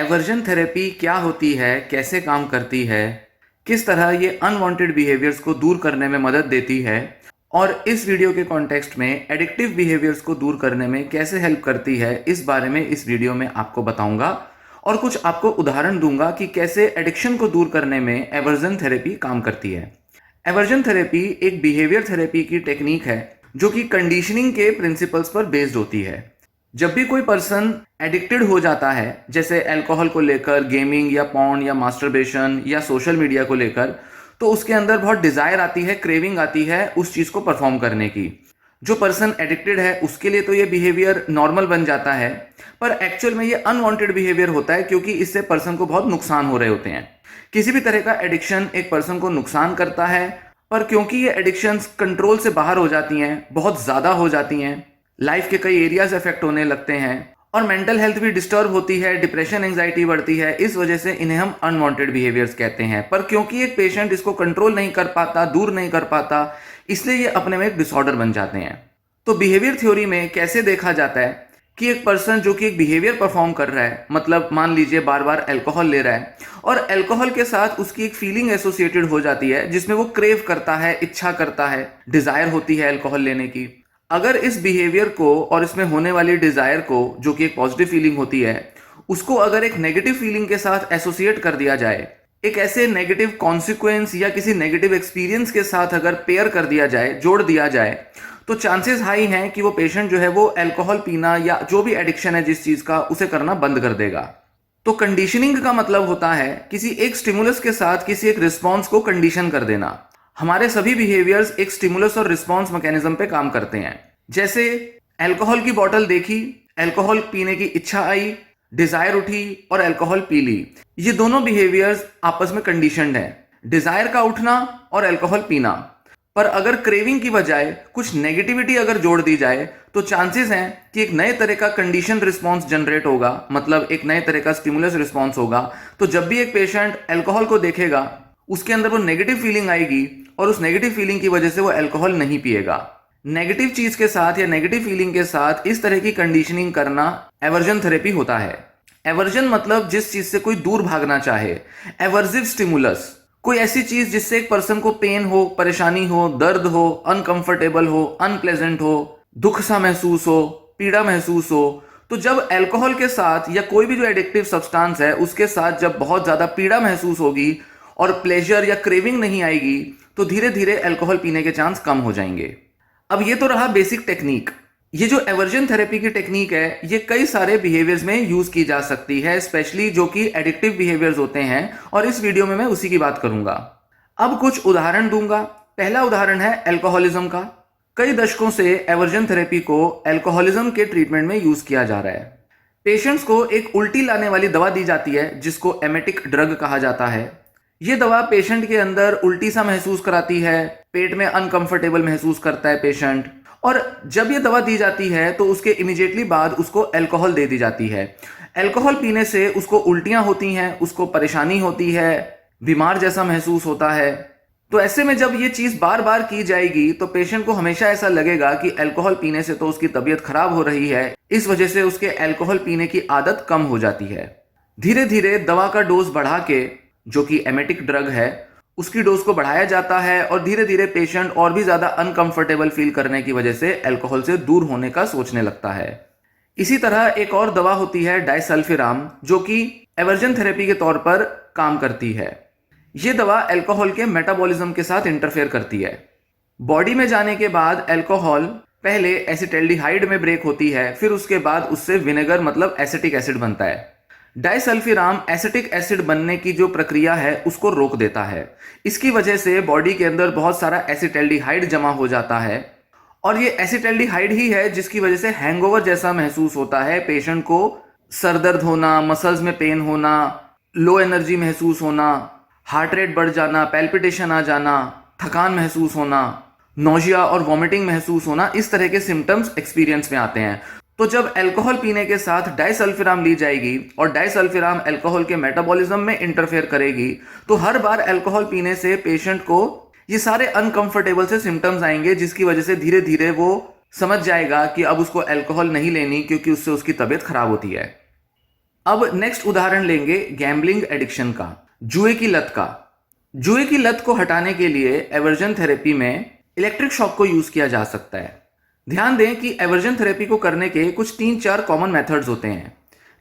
Aversion therapy क्या होती है, कैसे काम करती है, किस तरह ये अनवांटेड बिहेवियर्स को दूर करने में मदद देती है और इस वीडियो के कॉन्टेक्स्ट में एडिक्टिव बिहेवियर्स को दूर करने में कैसे हेल्प करती है, इस बारे में इस वीडियो में आपको बताऊंगा और कुछ आपको उदाहरण दूंगा कि कैसे एडिक्शन को दूर करने में एवर्जन थेरेपी काम करती है। एवर्जन थेरेपी एक बिहेवियर थेरेपी की टेक्निक है जो कि कंडीशनिंग के प्रिंसिपल्स पर बेस्ड होती है। जब भी कोई पर्सन एडिक्टेड हो जाता है, जैसे अल्कोहल को लेकर, गेमिंग या पॉर्न या मास्टरबेशन या सोशल मीडिया को लेकर, तो उसके अंदर बहुत डिजायर आती है, क्रेविंग आती है उस चीज को परफॉर्म करने की। जो पर्सन एडिक्टेड है उसके लिए तो ये बिहेवियर नॉर्मल बन जाता है, पर एक्चुअल में ये अनवांटेड बिहेवियर होता है क्योंकि इससे पर्सन को बहुत नुकसान हो रहे होते हैं। किसी भी तरह का एडिक्शन एक पर्सन को नुकसान करता है, पर क्योंकि ये एडिक्शंस कंट्रोल से बाहर हो जाती हैं, बहुत ज्यादा हो जाती हैं, लाइफ के कई एरियाज इफेक्ट होने लगते हैं और मेंटल हेल्थ भी डिस्टर्ब होती है, डिप्रेशन, एंजाइटी बढ़ती है, इस वजह से इन्हें हम अनवांटेड बिहेवियर्स कहते हैं। पर क्योंकि एक पेशेंट इसको कंट्रोल नहीं कर पाता, दूर नहीं कर पाता, इसलिए ये अपने में एक डिसऑर्डर बन जाते हैं। तो बिहेवियर थ्योरी में कैसे देखा जाता है कि एक पर्सन जो कि एक बिहेवियर परफॉर्म कर रहा है, मतलब मान लीजिए बार बार अल्कोहल ले रहा है और अल्कोहल के साथ उसकी एक फीलिंग एसोसिएटेड हो जाती है जिसमें वो क्रेव करता है, इच्छा करता है, डिजायर होती है अल्कोहल लेने की। अगर इस बिहेवियर को और इसमें होने वाली डिजायर को, जो कि एक पॉजिटिव फीलिंग होती है, उसको अगर एक नेगेटिव फीलिंग के साथ एसोसिएट कर दिया जाए, एक ऐसे नेगेटिव कॉन्सिक्वेंस या किसी नेगेटिव एक्सपीरियंस के साथ अगर पेयर कर दिया जाए, जोड़ दिया जाए, तो चांसेस हाई हैं कि वो पेशेंट जो है वो अल्कोहल पीना या जो भी एडिक्शन है जिस चीज का, उसे करना बंद कर देगा। तो कंडीशनिंग का मतलब होता है किसी एक स्टिमुलस के साथ किसी एक रिस्पॉन्स को कंडीशन कर देना। हमारे सभी बिहेवियर्स एक स्टिमुलस और रिस्पॉन्स मैकेनिज्म पे काम करते हैं। जैसे अल्कोहल की बोतल देखी, अल्कोहल पीने की इच्छा आई, डिजायर उठी और अल्कोहल पी ली। ये दोनों बिहेवियर्स आपस में कंडीशनड हैं, डिजायर का उठना और अल्कोहल पीना। पर अगर क्रेविंग की बजाय कुछ नेगेटिविटी अगर जोड़ दी जाए तो चांसेस हैं कि एक नए तरह का कंडीशन रिस्पॉन्स जनरेट होगा, मतलब एक नए तरह का स्टिमुलस रिस्पॉन्स होगा। तो जब भी एक पेशेंट अल्कोहल को देखेगा उसके अंदर वो नेगेटिव फीलिंग आएगी और उस नेगेटिव फीलिंग की वजह से वो अल्कोहल नहीं पिएगा। नेगेटिव चीज के साथ या नेगेटिव फीलिंग के साथ इस तरह की कंडीशनिंग करना एवर्जन थेरेपी होता है। एवर्जन मतलब जिस चीज से कोई दूर भागना चाहे। एवर्जिव स्टिमुलस, कोई ऐसी चीज जिससे एक पर्सन को पेन हो, परेशानी हो, दर्द हो, अनकंफर्टेबल हो, अनप्लेजेंट हो, दुख सा महसूस हो, पीड़ा महसूस हो। तो जब अल्कोहल के साथ या कोई भी जो एडिक्टिव सब्सटेंस है उसके साथ जब बहुत ज्यादा पीड़ा महसूस होगी और प्लेजर या क्रेविंग नहीं आएगी, तो धीरे धीरे अल्कोहल पीने के चांस कम हो जाएंगे। अब ये तो रहा बेसिक टेक्निक। ये जो एवर्जन थेरेपी की टेक्निक है ये कई सारे बिहेवियर्स में यूज की जा सकती है, स्पेशली जो कि एडिक्टिव बिहेवियर्स होते हैं, और इस वीडियो में मैं उसी की बात करूंगा। अब कुछ उदाहरण दूंगा। पहला उदाहरण है अल्कोहलिज्म का। कई दशकों से एवर्जन थेरेपी को अल्कोहलिज्म के ट्रीटमेंट में यूज किया जा रहा है। पेशेंट्स को एक उल्टी लाने वाली दवा दी जाती है जिसको एमेटिक ड्रग कहा जाता है। ये दवा पेशेंट के अंदर उल्टी सा महसूस कराती है, पेट में अनकंफर्टेबल महसूस करता है पेशेंट, और जब ये दवा दी जाती है तो उसके इमीडिएटली बाद उसको अल्कोहल दे दी जाती है। अल्कोहल पीने से उसको उल्टियां होती हैं, उसको परेशानी होती है, बीमार जैसा महसूस होता है। तो ऐसे में जब ये चीज बार बार की जाएगी तो पेशेंट को हमेशा ऐसा लगेगा कि अल्कोहल पीने से तो उसकी तबीयत खराब हो रही है, इस वजह से उसके अल्कोहल पीने की आदत कम हो जाती है। धीरे धीरे दवा का डोज बढ़ा के, जो कि एमेटिक ड्रग है, उसकी डोज को बढ़ाया जाता है और धीरे धीरे पेशेंट और भी ज्यादा अनकंफर्टेबल फील करने की वजह से अल्कोहल से दूर होने का सोचने लगता है। इसी तरह एक और दवा होती है डायसल्फिराम, जो कि एवर्जन थेरेपी के तौर पर काम करती है। यह दवा अल्कोहल के मेटाबॉलिज्म के साथ इंटरफेयर करती है। बॉडी में जाने के बाद अल्कोहल पहले एसिटाल्डिहाइड में ब्रेक होती है, फिर उसके बाद उससे विनेगर मतलब एसिटिक एसिड बनता है। डायसल्फिराम एसिटिक एसिड बनने की जो प्रक्रिया है उसको रोक देता है। इसकी वजह से बॉडी के अंदर बहुत सारा एसिटाल्डिहाइड जमा हो जाता है और ये एसिटाल्डिहाइड ही है जिसकी वजह से हैंगओवर जैसा महसूस होता है। पेशेंट को सर दर्द होना, मसल्स में पेन होना, लो एनर्जी महसूस होना, हार्ट रेट बढ़ जाना, पैल्पिटेशन आ जाना, थकान महसूस होना, नोजिया और वॉमिटिंग महसूस होना, इस तरह के सिम्टम्स एक्सपीरियंस में आते हैं। तो जब अल्कोहल पीने के साथ डायसल्फिराम ली जाएगी और डायसल्फिराम अल्कोहल के मेटाबॉलिज्म में इंटरफेयर करेगी, तो हर बार अल्कोहल पीने से पेशेंट को ये सारे अनकंफर्टेबल से सिम्टम्स आएंगे, जिसकी वजह से धीरे धीरे वो समझ जाएगा कि अब उसको अल्कोहल नहीं लेनी क्योंकि उससे उसकी तबीयत खराब होती है। अब नेक्स्ट उदाहरण लेंगे गैम्बलिंग एडिक्शन का, जुए की लत का। जुए की लत को हटाने के लिए एवर्जन थेरेपी में इलेक्ट्रिक शॉक को यूज किया जा सकता है। ध्यान दें कि एवर्जन थेरेपी को करने के कुछ 3-4 कॉमन मेथड्स होते हैं।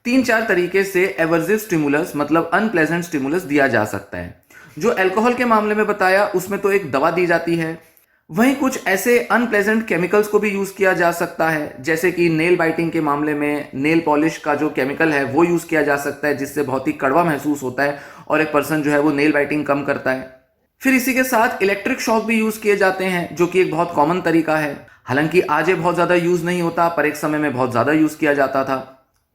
3-4 तरीके से एवर्जिव स्टिमुलस मतलब अनप्लेजेंट स्टिमुलस दिया जा सकता है। जो अल्कोहल के मामले में बताया उसमें तो एक दवा दी जाती है, वहीं कुछ ऐसे अनप्लेजेंट केमिकल्स को भी यूज किया जा सकता है, जैसे कि नेल बाइटिंग के मामले में नेल पॉलिश का जो केमिकल है वो यूज किया जा सकता है, जिससे बहुत ही कड़वा महसूस होता है और एक पर्सन जो है वो नेल बाइटिंग कम करता है। फिर इसी के साथ इलेक्ट्रिक शॉक भी यूज किए जाते हैं, जो कि एक बहुत कॉमन तरीका है। हालांकि आज ये बहुत ज्यादा यूज नहीं होता, पर एक समय में बहुत ज्यादा यूज किया जाता था।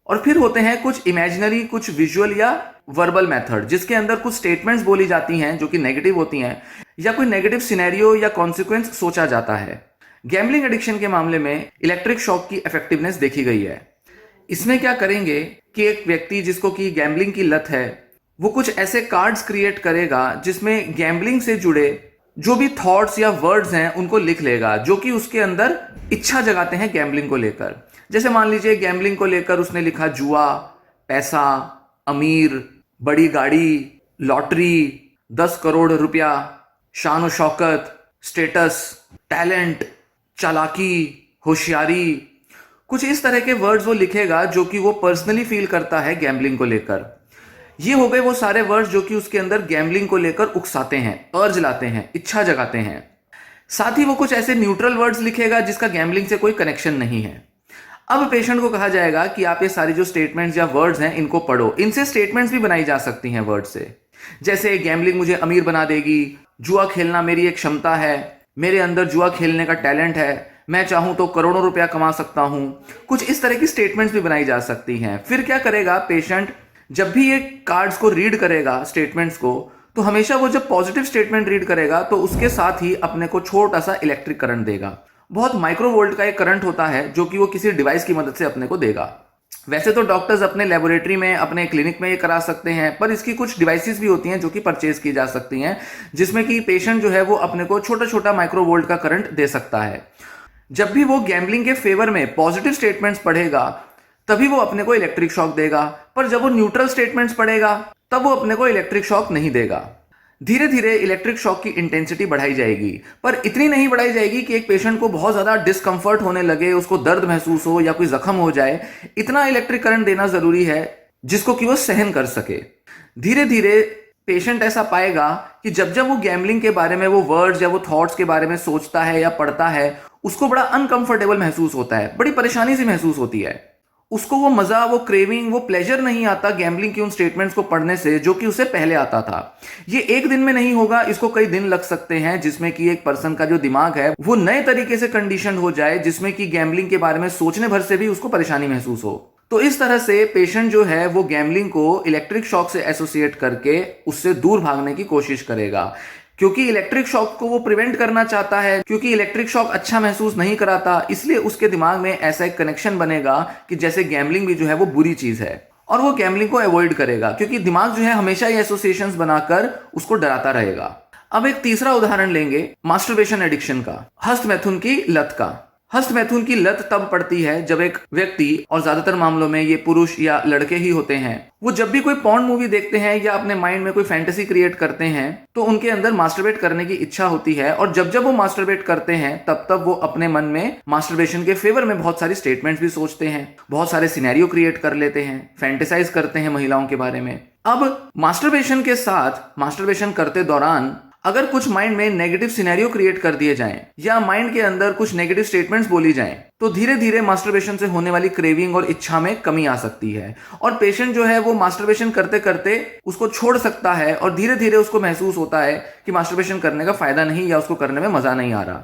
और फिर होते हैं कुछ इमेजिनरी, कुछ विजुअल या वर्बल मेथड, जिसके अंदर कुछ स्टेटमेंट्स बोली जाती हैं जो कि नेगेटिव होती हैं, या कोई नेगेटिव सिनेरियो या कॉन्सिक्वेंस सोचा जाता है। गैम्बलिंग एडिक्शन के मामले में इलेक्ट्रिक शॉक की इफेक्टिवनेस देखी गई है। इसमें क्या करेंगे कि एक व्यक्ति जिसको कि गैम्बलिंग की लत है, वो कुछ ऐसे कार्ड्स क्रिएट करेगा जिसमें गैम्बलिंग से जुड़े जो भी थॉट्स या वर्ड्स हैं उनको लिख लेगा, जो कि उसके अंदर इच्छा जगाते हैं गैम्बलिंग को लेकर। जैसे मान लीजिए गैम्बलिंग को लेकर उसने लिखा जुआ, पैसा, अमीर, बड़ी गाड़ी, लॉटरी, 10 करोड़ रुपया, शान और शौकत, स्टेटस, टैलेंट, चालाकी, होशियारी, कुछ इस तरह के वर्ड्स वो लिखेगा जो कि वो पर्सनली फील करता है गैम्बलिंग को लेकर। ये हो गए वो सारे वर्ड्स जो कि उसके अंदर गैम्बलिंग को लेकर उकसाते हैं, अर्ज लाते हैं, इच्छा जगाते हैं। साथ ही वो कुछ ऐसे न्यूट्रल वर्ड्स लिखेगा जिसका गैम्बलिंग से कोई कनेक्शन नहीं है। अब पेशेंट को कहा जाएगा कि आप ये सारी जो स्टेटमेंट्स या वर्ड्स हैं इनको पढ़ो। इनसे स्टेटमेंट्स भी बनाई जा सकती हैं वर्ड से, जैसे गैम्बलिंग मुझे अमीर बना देगी, जुआ खेलना मेरी एक क्षमता है, मेरे अंदर जुआ खेलने का टैलेंट है, मैं चाहूं तो करोड़ों रुपया कमा सकता हूं। कुछ इस तरह की स्टेटमेंट्स भी बनाई जा सकती हैं। फिर क्या करेगा पेशेंट, जब भी ये कार्ड्स को रीड करेगा, स्टेटमेंट्स को, तो हमेशा वो जब पॉजिटिव स्टेटमेंट रीड करेगा तो उसके साथ ही अपने को छोटा सा इलेक्ट्रिक करंट देगा। बहुत माइक्रोवोल्ट का एक करंट होता है जो कि वो किसी डिवाइस की मदद से अपने को देगा। वैसे तो डॉक्टर्स अपने लेबोरेटरी में, अपने क्लिनिक में ये करा सकते हैं, पर इसकी कुछ डिवाइसेस भी होती हैं जो कि परचेज की जा सकती हैं, जिसमें कि पेशेंट जो है वो अपने को छोटा छोटा माइक्रोवोल्ट का करंट दे सकता है। जब भी वो गैम्बलिंग के फेवर में पॉजिटिव स्टेटमेंट्स पढ़ेगा तभी वो अपने को इलेक्ट्रिक शॉक देगा, पर जब वो न्यूट्रल स्टेटमेंट्स पढ़ेगा तब वो अपने को इलेक्ट्रिक शॉक नहीं देगा। धीरे धीरे इलेक्ट्रिक शॉक की इंटेंसिटी बढ़ाई जाएगी, पर इतनी नहीं बढ़ाई जाएगी कि एक पेशेंट को बहुत ज्यादा डिस्कंफर्ट होने लगे, उसको दर्द महसूस हो या कोई जख्म हो जाए। इतना इलेक्ट्रिक करंट देना जरूरी है जिसको कि वो सहन कर सके। धीरे धीरे पेशेंट ऐसा पाएगा कि जब जब वो गैम्बलिंग के बारे में, वो वर्ड्स या वो थॉट्स के बारे में सोचता है या पढ़ता है, उसको बड़ा अनकंफर्टेबल महसूस होता है, बड़ी परेशानी सी महसूस होती है। उसको वो मजा, वो क्रेविंग, वो प्लेजर नहीं आता गैम्बलिंग की उन स्टेटमेंट्स को पढ़ने से जो कि उसे पहले आता था। ये एक दिन में नहीं होगा, इसको कई दिन लग सकते हैं, जिसमें कि एक पर्सन का जो दिमाग है वो नए तरीके से कंडीशन हो जाए, जिसमें कि गैम्बलिंग के बारे में सोचने भर से भी उसको परेशानी महसूस हो। तो इस तरह से पेशेंट जो है वो गैम्बलिंग को इलेक्ट्रिक शॉक से एसोसिएट करके उससे दूर भागने की कोशिश करेगा, क्योंकि इलेक्ट्रिक शॉक को वो प्रिवेंट करना चाहता है। क्योंकि इलेक्ट्रिक शॉक अच्छा महसूस नहीं कराता, इसलिए उसके दिमाग में ऐसा एक कनेक्शन बनेगा कि जैसे गैम्बलिंग भी जो है वो बुरी चीज है, और वो गैम्बलिंग को अवॉइड करेगा, क्योंकि दिमाग जो है हमेशा ये एसोसिएशंस बनाकर उसको डराता रहेगा। अब एक तीसरा उदाहरण लेंगे मास्टरबेशन एडिक्शन का, हस्तमैथुन की लत का। हस्तमैथुन की लत तब पड़ती है जब एक व्यक्ति, और ज्यादातर मामलों में ये पुरुष या लड़के ही होते हैं, वो जब भी कोई पॉर्न मूवी देखते हैं या अपने माइंड में कोई फैंटेसी क्रिएट करते हैं तो उनके अंदर मास्टरबेट करने की इच्छा होती है, और जब जब वो मास्टरबेट करते हैं तब तब वो अपने मन में मास्टरबेशन के फेवर में बहुत सारी स्टेटमेंट्स भी सोचते हैं, बहुत सारे सिनेरियो क्रिएट कर लेते हैं, फैंटेसाइज करते हैं महिलाओं के बारे में। अब मास्टरबेशन के साथ, मास्टरबेशन करते दौरान अगर कुछ माइंड में नेगेटिव सिनेरियो क्रिएट कर दिए जाएं या माइंड के अंदर कुछ नेगेटिव स्टेटमेंट्स बोली जाएं, तो धीरे धीरे मास्टरबेशन से होने वाली क्रेविंग और इच्छा में कमी आ सकती है, और पेशेंट जो है वो मास्टरबेशन करते करते उसको छोड़ सकता है, और धीरे धीरे उसको महसूस होता है कि मास्टरबेशन करने का फायदा नहीं, या उसको करने में मजा नहीं आ रहा।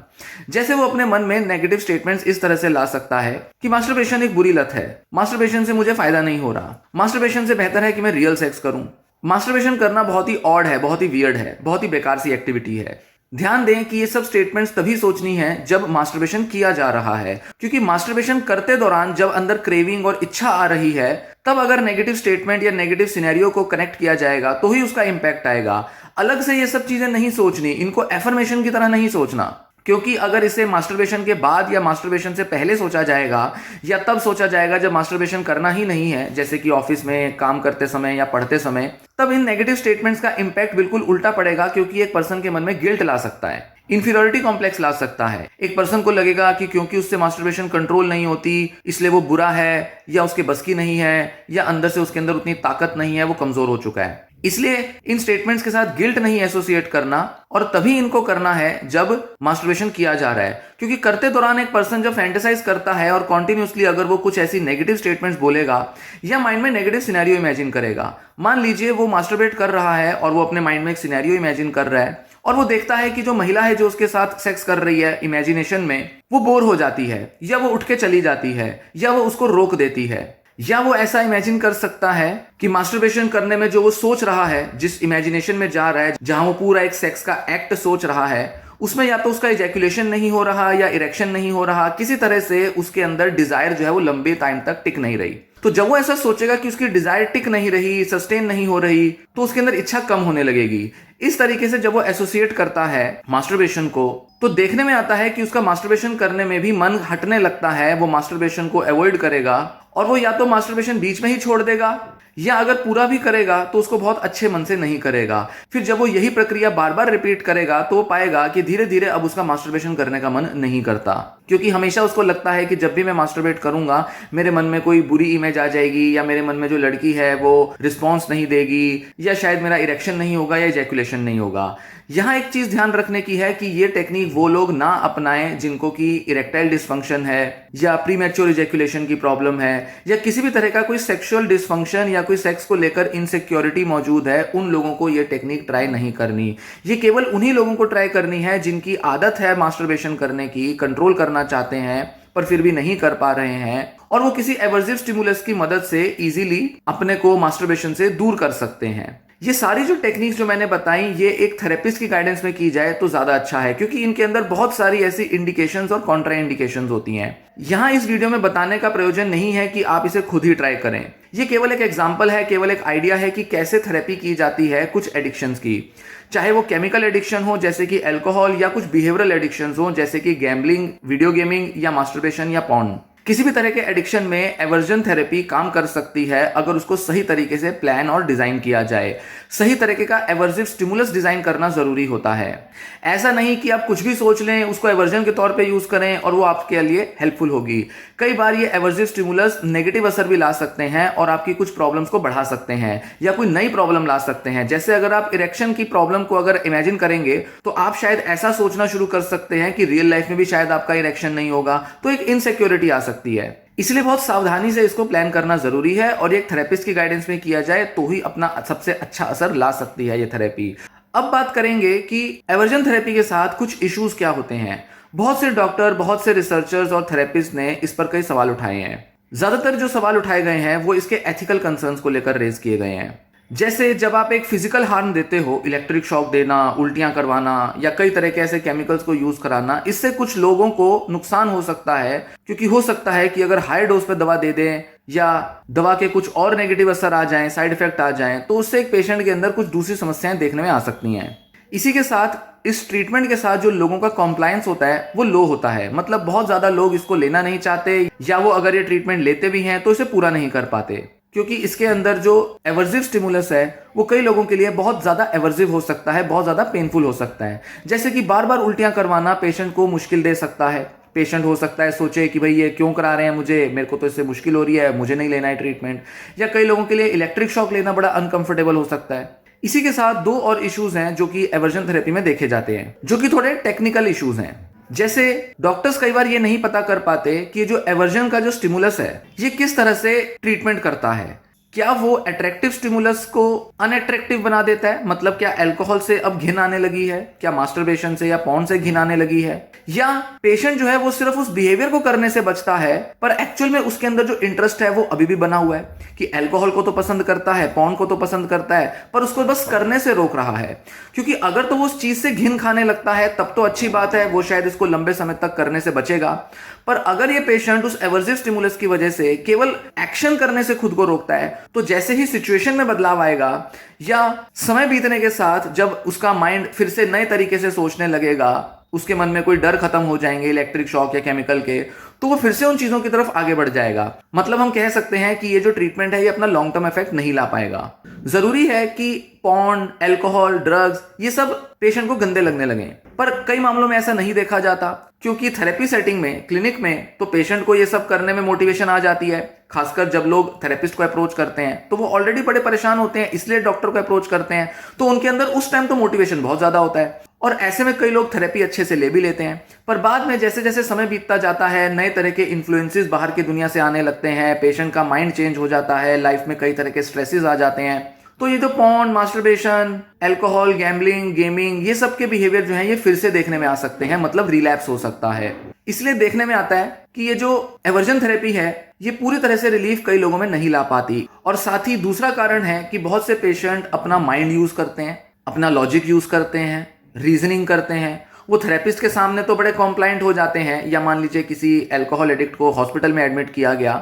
जैसे वो अपने मन में नेगेटिव स्टेटमेंट्स इस तरह से ला सकता है कि मास्टरबेशन एक बुरी लत है, मास्टरबेशन से मुझे फायदा नहीं हो रहा, मास्टरबेशन से बेहतर है कि मैं रियल सेक्स करूं, मास्टरबेशन करना बहुत ही ऑड है, बहुत ही वियर्ड है, बहुत ही बेकार सी एक्टिविटी है। ध्यान दें कि ये सब स्टेटमेंट्स तभी सोचनी है जब मास्टरबेशन किया जा रहा है, क्योंकि मास्टरबेशन करते दौरान जब अंदर क्रेविंग और इच्छा आ रही है, तब अगर नेगेटिव स्टेटमेंट या नेगेटिव सिनेरियो को कनेक्ट किया जाएगा तो ही उसका इंपैक्ट आएगा। अलग से ये सब चीजें नहीं सोचनी, इनको एफर्मेशन की तरह नहीं सोचना क्योंकि अगर इसे मास्टरबेशन के बाद या मास्टरबेशन से पहले सोचा जाएगा या तब सोचा जाएगा जब मास्टरबेशन करना ही नहीं है, जैसे कि ऑफिस में काम करते समय या पढ़ते समय, तब इन नेगेटिव स्टेटमेंट्स का इंपैक्ट बिल्कुल उल्टा पड़ेगा, क्योंकि एक पर्सन के मन में गिल्ट ला सकता है, इंफीरियरिटी कॉम्प्लेक्स ला सकता है। एक पर्सन को लगेगा कि क्योंकि उससे मास्टरबेशन कंट्रोल नहीं होती इसलिए वो बुरा है या उसके बस की नहीं है या अंदर से उसके अंदर उतनी ताकत नहीं है, वो कमजोर हो चुका है। इसलिए इन स्टेटमेंट्स के साथ गिल्ट नहीं एसोसिएट करना, और तभी इनको करना है जब मास्टरबेशन किया जा रहा है। क्योंकि करते दौरान एक पर्सन जब फैंटेसाइज करता है और कॉन्टिन्यूसली अगर वो कुछ ऐसी नेगेटिव स्टेटमेंट्स बोलेगा या माइंड में नेगेटिव सिनेरियो इमेजिन करेगा, मान लीजिए वो मास्टरबेट कर रहा है और वो अपने माइंड में एक सिनेरियो इमेजिन कर रहा है और वो देखता है कि जो महिला है जो उसके साथ सेक्स कर रही है इमेजिनेशन में, वो बोर हो जाती है या वो उठ के चली जाती है या वो उसको रोक देती है, या वो ऐसा इमेजिन कर सकता है कि मास्टरबेशन करने में जो वो सोच रहा है, जिस इमेजिनेशन में जा रहा है, जहां वो पूरा एक सेक्स का एक्ट सोच रहा है, उसमें या तो उसका इजैकुलेशन नहीं हो रहा या इरेक्शन नहीं हो रहा, किसी तरह से उसके अंदर डिजायर जो है वो लंबे टाइम तक टिक नहीं रही। तो जब वो ऐसा सोचेगा कि उसकी डिजायर टिक नहीं रही, सस्टेन नहीं हो रही, तो उसके अंदर इच्छा कम होने लगेगी। इस तरीके से जब वो एसोसिएट करता है मास्टरबेशन को, तो देखने में आता है कि उसका मास्टरबेशन करने में भी मन हटने लगता है, वो मास्टरबेशन को अवॉइड करेगा और वो या तो मास्टरबेशन बीच में ही छोड़ देगा या अगर पूरा भी करेगा तो उसको बहुत अच्छे मन से नहीं करेगा। फिर जब वो यही प्रक्रिया बार बार रिपीट करेगा तो वो पाएगा कि धीरे धीरे अब उसका मास्टरबेशन करने का मन नहीं करता, क्योंकि हमेशा उसको लगता है कि जब भी मैं मास्टरबेट करूंगा मेरे मन में कोई बुरी इमेज आ जाएगी या मेरे मन में जो लड़की है वो रिस्पॉन्स नहीं देगी या शायद मेरा इरेक्शन नहीं होगा या इजैकुलेशन नहीं होगा। यहाँ एक चीज ध्यान रखने की है कि ये टेक्निक वो लोग ना अपनाएं जिनको कि इरेक्टाइल डिसफंक्शन है या प्रीमैच्योर इजैकुलेशन की प्रॉब्लम है या किसी भी तरह का कोई सेक्सुअल डिसफंक्शन या कोई सेक्स को लेकर इनसिक्योरिटी मौजूद है। उन लोगों को ये टेक्निक ट्राई नहीं करनी। ये केवल उन्हीं लोगों को ट्राई करनी है जिनकी आदत है मास्टरबेशन करने की, कंट्रोल करना चाहते हैं पर फिर भी नहीं कर पा रहे हैं, और वो किसी एवर्सिव स्टिमुलस की मदद से इजीली अपने को मास्टरबेशन से दूर कर सकते हैं। ये सारी जो टेक्निक्स जो मैंने बताई ये एक थेरेपिस्ट की गाइडेंस में की जाए तो ज्यादा अच्छा है, क्योंकि इनके अंदर बहुत सारी ऐसी इंडिकेशंस और कॉन्ट्रा इंडिकेशंस होती हैं। यहाँ इस वीडियो में बताने का प्रयोजन नहीं है कि आप इसे खुद ही ट्राई करें। ये केवल एक एग्जाम्पल है, केवल एक आइडिया है कि कैसे थेरेपी की जाती है कुछ एडिक्शंस की, चाहे वो केमिकल एडिक्शन हो जैसे कि अल्कोहल या कुछ बिहेवियरल एडिक्शंस हो जैसे कि गैम्बलिंग, वीडियो गेमिंग या मास्टरबेशन या पॉर्न। किसी भी तरह के एडिक्शन में एवर्जन थेरेपी काम कर सकती है अगर उसको सही तरीके से प्लान और डिजाइन किया जाए। सही तरीके का एवर्जिव स्टिमुलस डिजाइन करना जरूरी होता है। ऐसा नहीं कि आप कुछ भी सोच लें उसको एवर्जन के तौर पे यूज करें और वो आपके लिए हेल्पफुल होगी। कई बार ये एवर्जिव स्टिमुलस नेगेटिव असर भी ला सकते हैं और आपकी कुछ प्रॉब्लम्स को बढ़ा सकते हैं या कोई नई प्रॉब्लम ला सकते हैं। जैसे अगर आप इरेक्शन की प्रॉब्लम को अगर इमेजिन करेंगे तो आप शायद ऐसा सोचना शुरू कर सकते हैं कि रियल लाइफ में भी शायद आपका इरेक्शन नहीं होगा, तो एक इनसिक्योरिटी आ सकती है। इसलिए बहुत सावधानी से इसको प्लान करना जरूरी है और एक थेरेपिस्ट की गाइडेंस में किया जाए तो ही अपना सबसे अच्छा असर ला सकती है ये थेरेपी। अब बात करेंगे कि एवर्जन थेरेपी के साथ कुछ इश्यूज क्या होते हैं। बहुत से डॉक्टर, बहुत से रिसर्चर्स और थेरेपिस्ट ने इस पर कई सवाल उठाए हैं। ज्यादातर जो सवाल उठाए गए हैं वो इसके एथिकल कंसर्न्स को लेकर रेज किए गए हैं। जैसे जब आप एक फिजिकल हार्म देते हो, इलेक्ट्रिक शॉक देना, उल्टियां करवाना या कई तरह के ऐसे केमिकल्स को यूज कराना, इससे कुछ लोगों को नुकसान हो सकता है। क्योंकि हो सकता है कि अगर हाई डोज पे दवा दे दें या दवा के कुछ और नेगेटिव असर आ जाएं, साइड इफेक्ट आ जाएं, तो उससे एक पेशेंट के अंदर कुछ दूसरी समस्याएं देखने में आ सकती हैं। इसी के साथ इस ट्रीटमेंट के साथ जो लोगों का कॉम्प्लायंस होता है वो लो होता है। मतलब बहुत ज्यादा लोग इसको लेना नहीं चाहते या वो अगर ये ट्रीटमेंट लेते भी हैं तो इसे पूरा नहीं कर पाते, क्योंकि इसके अंदर जो एवर्जिव स्टिमुलस है वो कई लोगों के लिए बहुत ज्यादा एवर्जिव हो सकता है, बहुत ज्यादा पेनफुल हो सकता है। जैसे कि बार बार उल्टियां करवाना पेशेंट को मुश्किल दे सकता है। पेशेंट हो सकता है सोचे कि भाई ये क्यों करा रहे हैं मुझे, मेरे को तो इससे मुश्किल हो रही है, मुझे नहीं लेना है ट्रीटमेंट। या कई लोगों के लिए इलेक्ट्रिक शॉक लेना बड़ा अनकंफर्टेबल हो सकता है। इसी के साथ दो और इश्यूज हैं जो कि एवर्जन थेरेपी में देखे जाते हैं, जो कि थोड़े टेक्निकल इश्यूज हैं। जैसे डॉक्टर्स कई बार ये नहीं पता कर पाते कि जो एवर्जन का जो स्टिमुलस है ये किस तरह से ट्रीटमेंट करता है। क्या वो अट्रैक्टिव स्टिमुलस को अनअट्रैक्टिव बना देता है? मतलब क्या अल्कोहल से अब घिन आने लगी है, क्या मास्टरबेशन से या पॉर्न से घिन आने लगी है, या पेशेंट जो है वो सिर्फ उस बिहेवियर को करने से बचता है पर एक्चुअल में उसके अंदर जो इंटरेस्ट है वो अभी भी बना हुआ है कि अल्कोहल को तो पसंद करता है, पॉर्न को तो पसंद करता है, पर उसको बस करने से रोक रहा है। क्योंकि अगर तो वो उस चीज से घिन खाने लगता है तब तो अच्छी बात है, वो शायद इसको लंबे समय तक करने से बचेगा। पर अगर ये पेशेंट उस एवर्जिव स्टिमुलस की वजह से केवल एक्शन करने से खुद को रोकता है, तो जैसे ही सिचुएशन में बदलाव आएगा या समय बीतने के साथ जब उसका माइंड फिर से नए तरीके से सोचने लगेगा उसके मन में कोई डर खत्म हो जाएंगे इलेक्ट्रिक शॉक या केमिकल के, तो वो फिर से उन चीजों की तरफ आगे बढ़ जाएगा। मतलब हम कह सकते हैं कि ये जो ट्रीटमेंट है ये अपना लॉन्ग टर्म इफेक्ट नहीं ला पाएगा। जरूरी है कि पॉर्न, अल्कोहल, ड्रग्स ये सब पेशेंट को गंदे लगने लगे, पर कई मामलों में ऐसा नहीं देखा जाता, क्योंकि थेरेपी सेटिंग में, क्लिनिक में तो पेशेंट को ये सब करने में मोटिवेशन आ जाती है। खासकर जब लोग थेरेपिस्ट को अप्रोच करते हैं तो वो ऑलरेडी बड़े परेशान होते हैं, इसलिए डॉक्टर को अप्रोच करते हैं, तो उनके अंदर उस टाइम तो मोटिवेशन बहुत ज्यादा होता है और ऐसे में कई लोग थेरेपी अच्छे से ले भी लेते हैं। पर बाद में जैसे जैसे समय बीतता जाता है, नए तरह के इन्फ्लुएंसेस बाहर की दुनिया से आने लगते हैं, पेशेंट का माइंड चेंज हो जाता है, लाइफ में कई तरह के स्ट्रेसेस आ जाते हैं, तो ये जो porn, masturbation, alcohol, gambling, gaming, ये सब के बिहेवियर जो है ये फिर से देखने में आ सकते हैं, मतलब रिलैप्स हो सकता है। इसलिए देखने में आता है कि ये जो एवर्जन थेरेपी है ये पूरी तरह से रिलीफ कई लोगों में नहीं ला पाती। और साथ ही दूसरा कारण है कि बहुत से पेशेंट अपना माइंड यूज करते हैं, अपना लॉजिक यूज करते हैं, रीजनिंग करते हैं। वो थेरेपिस्ट के सामने तो बड़े कॉम्प्लाइंट हो जाते हैं, या मान लीजिए किसी अल्कोहल एडिक्ट को हॉस्पिटल में एडमिट किया गया,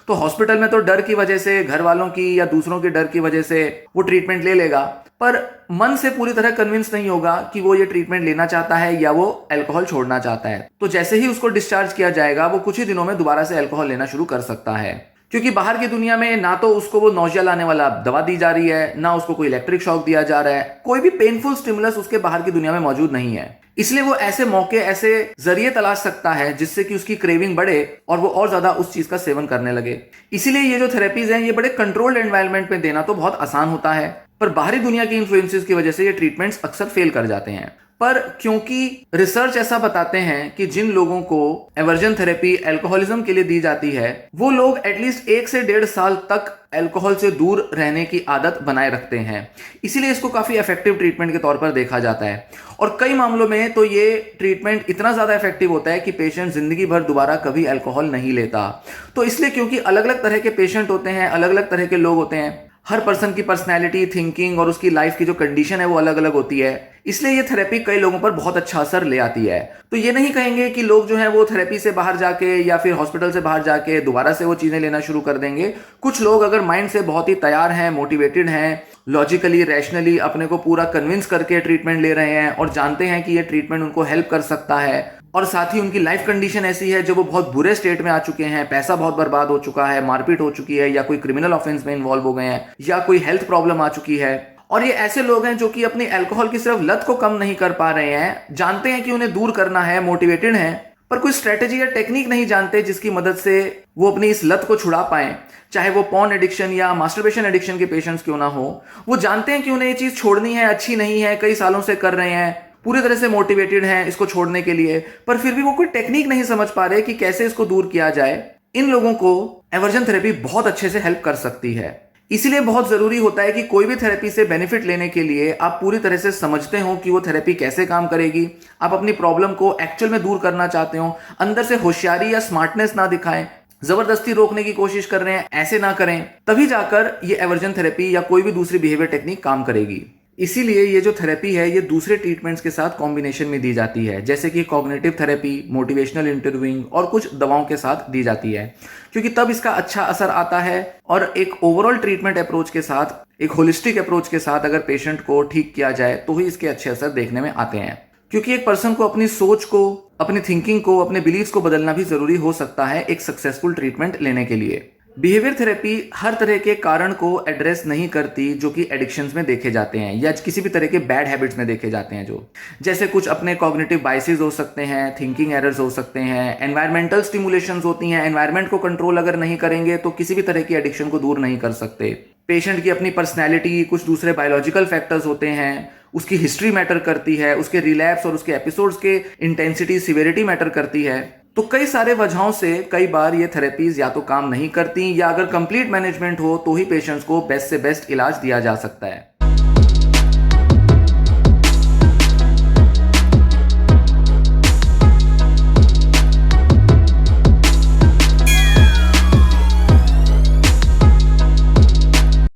तो हॉस्पिटल में तो डर की वजह से, घर वालों की या दूसरों के डर की वजह से वो ट्रीटमेंट ले लेगा, पर मन से पूरी तरह कन्विंस नहीं होगा कि वो ये ट्रीटमेंट लेना चाहता है या वो अल्कोहल छोड़ना चाहता है। तो जैसे ही उसको डिस्चार्ज किया जाएगा वो कुछ ही दिनों में दोबारा से अल्कोहल लेना शुरू कर सकता है, क्योंकि बाहर की दुनिया में ना तो उसको वो नौजिया लाने वाला दवा दी जा रही है, ना उसको कोई इलेक्ट्रिक शॉक दिया जा रहा है, कोई भी पेनफुल स्टिमुलस उसके बाहर की दुनिया में मौजूद नहीं है। इसलिए वो ऐसे मौके, ऐसे जरिए तलाश सकता है जिससे कि उसकी क्रेविंग बढ़े और वो और ज्यादा उस चीज का सेवन करने लगे। इसीलिए ये जो थेरेपीज हैं ये बड़े कंट्रोल्ड एनवायरनमेंट में देना तो बहुत आसान होता है, पर बाहरी दुनिया की इन्फ्लुएंसेस की वजह से ये ट्रीटमेंट्स अक्सर फेल कर जाते हैं। पर क्योंकि रिसर्च ऐसा बताते हैं कि जिन लोगों को एवर्जन थेरेपी अल्कोहलिज्म के लिए दी जाती है वो लोग एटलीस्ट 1 से 1.5 साल तक अल्कोहल से दूर रहने की आदत बनाए रखते हैं। इसीलिए इसको काफी इफेक्टिव ट्रीटमेंट के तौर पर देखा जाता है और कई मामलों में तो ये ट्रीटमेंट इतना ज्यादा इफेक्टिव होता है कि पेशेंट जिंदगी भर दोबारा कभी अल्कोहल नहीं लेता। तो इसलिए क्योंकि अलग अलग तरह के पेशेंट होते हैं, अलग अलग तरह के लोग होते हैं, हर पर्सन की पर्सनैलिटी, थिंकिंग और उसकी लाइफ की जो कंडीशन है वो अलग अलग होती है, इसलिए ये थेरेपी कई लोगों पर बहुत अच्छा असर ले आती है। तो ये नहीं कहेंगे कि लोग जो है वो थेरेपी से बाहर जाके या फिर हॉस्पिटल से बाहर जाके दोबारा से वो चीजें लेना शुरू कर देंगे। कुछ लोग अगर माइंड से बहुत ही तैयार हैं, मोटिवेटेड हैं, लॉजिकली, रैशनली अपने को पूरा कन्विंस करके ट्रीटमेंट ले रहे हैं और जानते हैं कि ये ट्रीटमेंट उनको हेल्प कर सकता है, और साथ ही उनकी लाइफ कंडीशन ऐसी है जो वो बहुत बुरे स्टेट में आ चुके हैं, पैसा बहुत बर्बाद हो चुका है, मारपीट हो चुकी है, या कोई क्रिमिनल ऑफेंस में इन्वॉल्व हो गए हैं, या कोई हेल्थ प्रॉब्लम आ चुकी है, और ये ऐसे लोग हैं जो कि अपनी अल्कोहल की सिर्फ लत को कम नहीं कर पा रहे हैं, जानते हैं कि उन्हें दूर करना है, मोटिवेटेड हैं, पर कोई स्ट्रेटेजी या टेक्निक नहीं जानते जिसकी मदद से वो अपनी इस लत को छुड़ा पाए। चाहे वो पॉर्न एडिक्शन या मास्टरबेशन एडिक्शन के पेशेंट्स क्यों ना हो, वो जानते हैं कि उन्हें ये चीज छोड़नी है, अच्छी नहीं है, कई सालों से कर रहे हैं, पूरी तरह से मोटिवेटेड हैं इसको छोड़ने के लिए, पर फिर भी वो कोई टेक्निक नहीं समझ पा रहे कि कैसे इसको दूर किया जाए। इन लोगों को एवर्जन थेरेपी बहुत अच्छे से हेल्प कर सकती है। इसीलिए बहुत जरूरी होता है कि कोई भी थेरेपी से बेनिफिट लेने के लिए आप पूरी तरह से समझते हो कि वो थेरेपी कैसे काम करेगी, आप अपनी प्रॉब्लम को एक्चुअल में दूर करना चाहते हो, अंदर से होशियारी या स्मार्टनेस ना दिखाएं, जबरदस्ती रोकने की कोशिश कर रहे हैं, ऐसे ना करें, तभी जाकर ये एवर्जन थेरेपी या कोई भी दूसरी बिहेवियर टेक्निक काम करेगी। इसीलिए ये जो थेरेपी है ये दूसरे ट्रीटमेंट्स के साथ कॉम्बिनेशन में दी जाती है, जैसे कि कॉग्निटिव थेरेपी, मोटिवेशनल इंटरव्यूइंग और कुछ दवाओं के साथ दी जाती है, क्योंकि तब इसका अच्छा असर आता है। और एक ओवरऑल ट्रीटमेंट अप्रोच के साथ, एक होलिस्टिक अप्रोच के साथ अगर पेशेंट को ठीक किया जाए तो ही इसके अच्छे असर देखने में आते हैं। क्योंकि एक पर्सन को अपनी सोच को, अपनी थिंकिंग को, अपने बिलीव्स को बदलना भी जरूरी हो सकता है एक सक्सेसफुल ट्रीटमेंट लेने के लिए। बिहेवियर थेरेपी हर तरह के कारण को एड्रेस नहीं करती जो कि एडिक्शंस में देखे जाते हैं या किसी भी तरह के बैड हैबिट्स में देखे जाते हैं, जो जैसे कुछ अपने कॉग्निटिव बाइसेस हो सकते हैं, थिंकिंग एरर्स हो सकते हैं, एनवायरमेंटल स्टिमुलेशंस होती हैं। एनवायरमेंट को कंट्रोल अगर नहीं करेंगे तो किसी भी तरह की एडिक्शन को दूर नहीं कर सकते। पेशेंट की अपनी पर्सनैलिटी, कुछ दूसरे बायोलॉजिकल फैक्टर्स होते हैं, उसकी हिस्ट्री मैटर करती है, उसके रिलैप्स और उसके एपिसोड्स के इंटेंसिटी, सिवियरिटी मैटर करती है। तो कई सारे वजहों से कई बार ये थेरेपीज या तो काम नहीं करती, या अगर कंप्लीट मैनेजमेंट हो तो ही पेशेंट्स को बेस्ट से बेस्ट इलाज दिया जा सकता है।